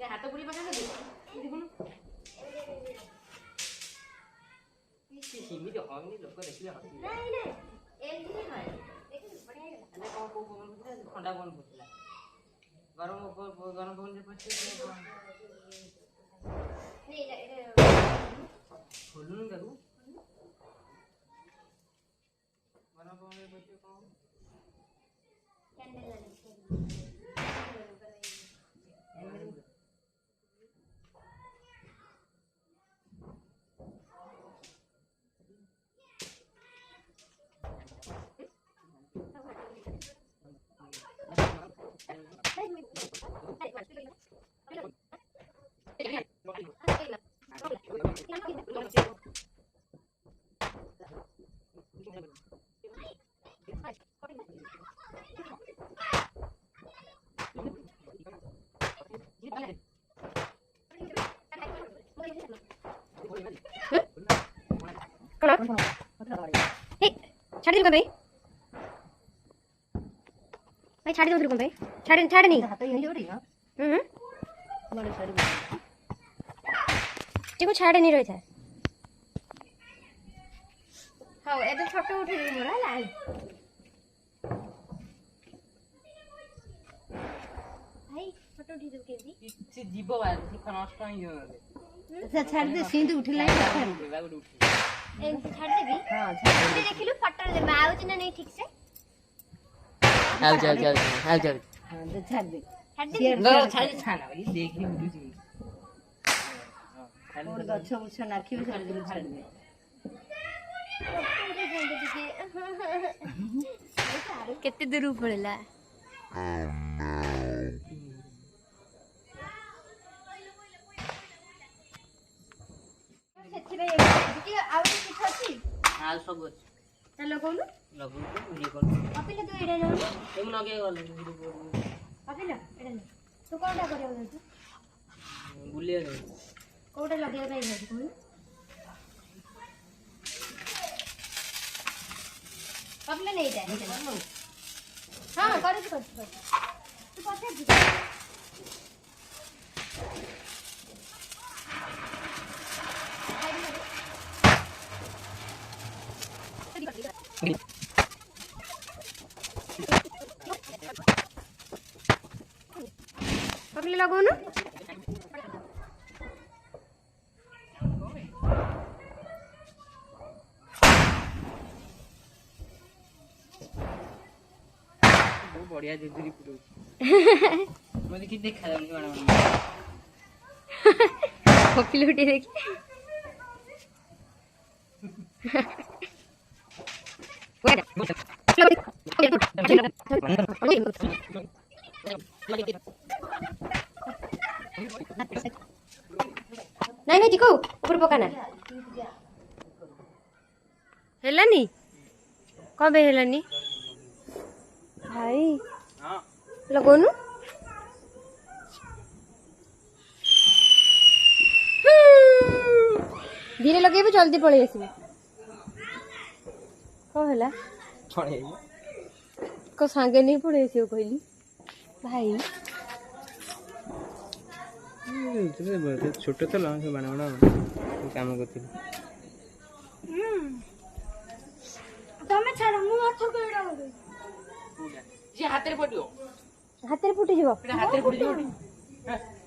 ହାତ ପୁରୀ ପକେଇ ସେମିତି ହଉନି ଲୋକ ଦେଖିଲେ ଥଣ୍ଡା ପବନ ପଡୁଥିଲା ଗରମ ପବନରେ ଖୋଲୁନି ତାକୁ ଗରମ ପବନରେ ପଡିଛି କଣ छाड़ दे भाई भाई छाड़ दे भाई छाड़ नहीं देखो छाड़ नहीं रही था हाँ ए तो फोटो उठे मोरा ला भाई फोटो उठी दो केजी से जीव बार से नष्ट ही हो अच्छा छाड़ दे सींध उठिला ए छाड़ देबी हां छाड़ दे देखिलु फोटो ले आउछ ना नहीं ठीक से हां हां तो छाड़ दे छाना भाई देख ली वीडियो जी और गछ उछ नाखी भी छाड़ दे केते दूर पड़ला सेथिरे कि आउ किछ अछि हां सब अछि त लगौनु ये कोन अपिले तू एडा जाऊ तुम लगे गले अपिले एडा तू कोनटा करियो तू बुलिए रे कोडा लगे भाई नै कोन अपिले नहीं जाए हां कर तू पछे अगले लगो ना बहुत बढ़िया झुरझुरी पुरो मुझे कि देखा जाउनी बड़ा कपिल उठी देखी नहीं नहीं जिको ऊपर पकाना हेलानी कब हेलानी भाई हां लगोनु धीरे लगेबे जल्दी पळै आसीबे को हला पड़े को संगे नहीं पळै आसीबे कहली भाई छोटे तो लंग बना बना काम करती तमे छाड़ मु माछ कइडा हो जे हाथे पडियो हाथे फुटी जीवो हाथे पडी जीवो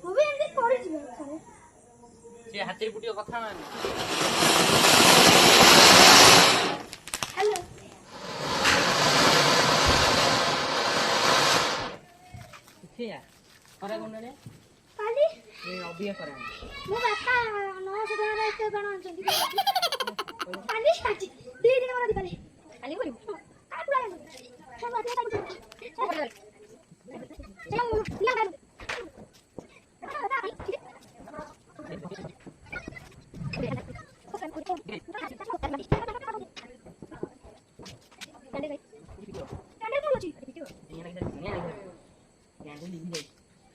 मु भी एंदी पड़ी जीवो जे हाथे पडियो कथा माने हेलो किया करा कोन रे काली ए अबिया करा मु बापा 900 टका एते गण आंचंदी काली साची ले दिन मला दिखाले काली बोली काय पुला चल बात चल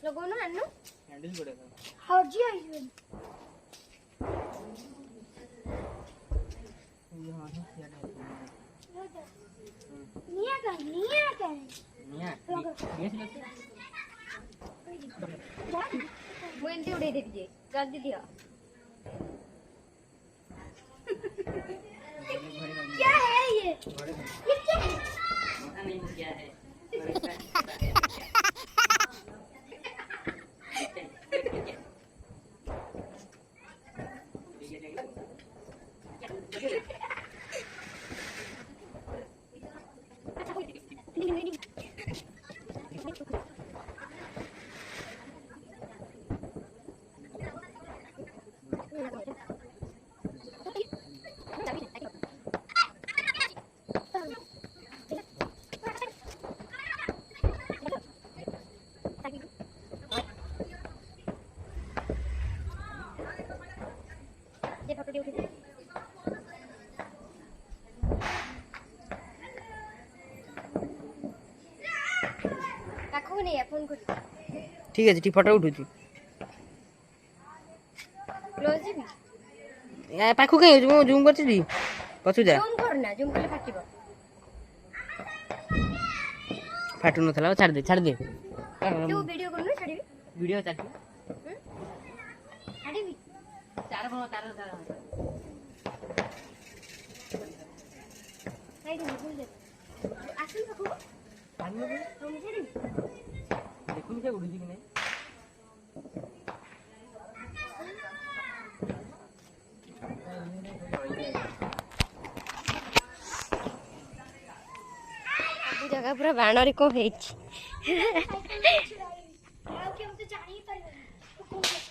लोगों ना अन्नू हैंडल पड़ेगा हाँ जी आई निया का निया ये ମୁଁ ଏମିତି ଉଡେଇ ଦେବି ଯେ ଜଲ୍ଦି ଦିଅ। क्या है ये क्या है? पता नहीं क्या है। ये फोटो डी उठेଇ ପାଖକୁ ନେଇ ଫୋନ କରି ठीक है फटो उठुची କ୍ଲୋଜ ଯିବି पाखु कहीं मु जूम करछि पछु जा ଜୁମ୍ କରନା ଜୁମ୍ କଲେ ଫାଟିବ। फाटू नथला छाड़ दे ତୁ ଭିଡିଓ କରୁନୁ ଛାଡିବି वीडियो छाड़ ଛାଡିବି ତାର କଣ ତାର ତାର ଖାଇଦେବି ଭୁଲ ଦେବି ଆସୁନ ପାଖକୁ पानी में ହଁ ମୁଁ ଛାଡିବି देखुनी से उड़ुची कि नहीं ସବୁ ଜାଗା ପୁରା ବାଣରେ କଣ ହେଇଛି ଆଉ କେମିତି ଜାଣି ପାରିବନି